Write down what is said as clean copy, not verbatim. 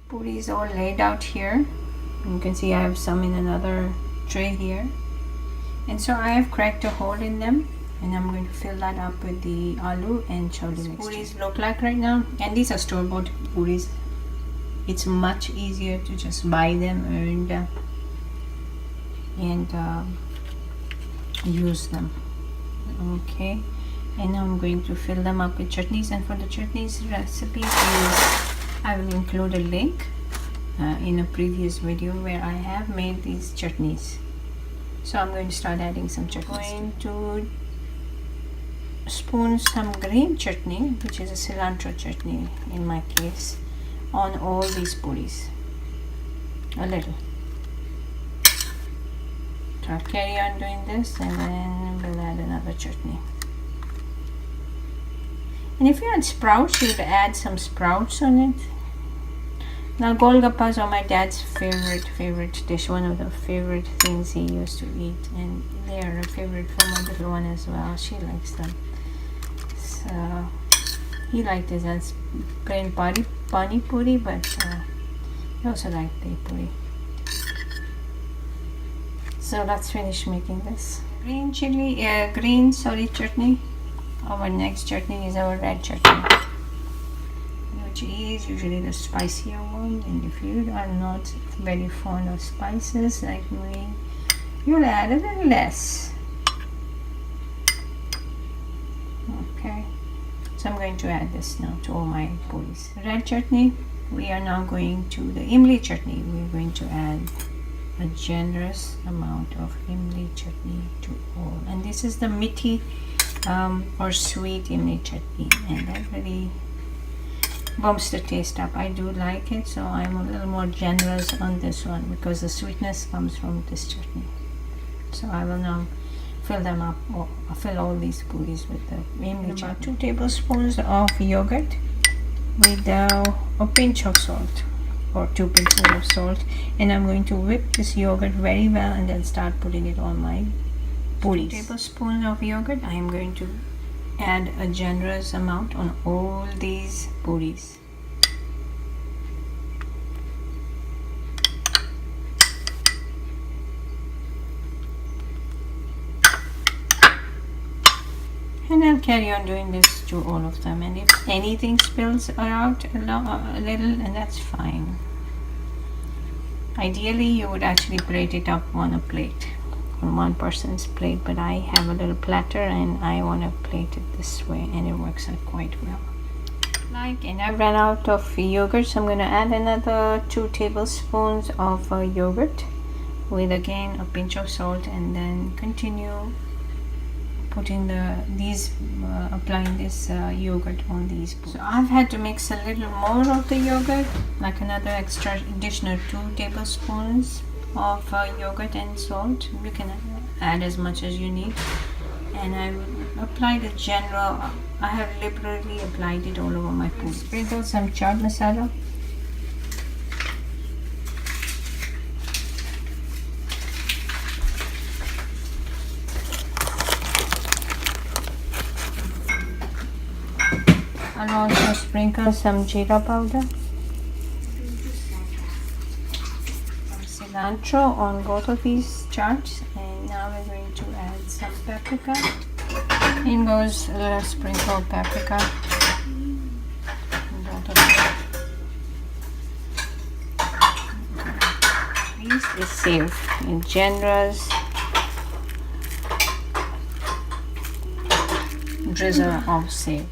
Puri is all laid out here. You can see I have some in another tray here, and so I have cracked a hole in them, and I'm going to fill that up with the aloo and chole mixture. Puris look like right now, and these are store-bought puris. It's much easier to just buy them and use them. Okay, and now I'm going to fill them up with chutneys, and for the chutneys recipe I will include a link in a previous video where I have made these chutneys. So I'm going to start adding some chutneys. I'm going to spoon some green chutney, which is a cilantro chutney in my case, on all these puris. A little. So I'll carry on doing this, and then we'll add another chutney. And if you had sprouts, you'd add some sprouts on it. Now golgappas are my dad's favorite dish, one of the favorite things he used to eat, and they are a favorite for my little one as well. She likes them. So he liked this as plain pani puri, but he also liked Dahi Puri. So let's finish making this. Green chutney. Our next chutney is our red chutney, which is usually the spicier one, and if you are not very fond of spices like me, you'll add a little less. Okay, so I'm going to add this now to all my puris. Red chutney, we are now going to the imli chutney. We're going to add a generous amount of imli chutney to all, and this is the mithi or sweet imli chutney, and that really bumps the taste up. I do like it, so I'm a little more generous on this one because the sweetness comes from this chutney. So I will now fill them up, or fill all these puris with the imli chutney. About 2 tablespoons of yogurt with a pinch of salt, or 2 pinches of salt, and I'm going to whip this yogurt very well and then start putting it on my puris. 2 tablespoons of yogurt. I am going to add a generous amount on all these puris. And I'll carry on doing this to all of them, and if anything spills out a little, and that's fine. Ideally you would actually plate it up on a plate, on one person's plate, but I have a little platter and I want to plate it this way, and it works out quite well. And I ran out of yogurt, so I'm going to add another 2 tablespoons of yogurt with again a pinch of salt, and then continue putting applying this yogurt on these puris. So I've had to mix a little more of the yogurt, like another additional 2 tablespoons of yogurt and salt. You can add as much as you need, and I will apply the general. I have liberally applied it all over my puris. Sprinkle some chaat masala. I'll also sprinkle some jeera powder, cilantro on both of these chats, and now we're going to add some paprika. In goes a little sprinkle of paprika. This is safe and generous drizzle of safe.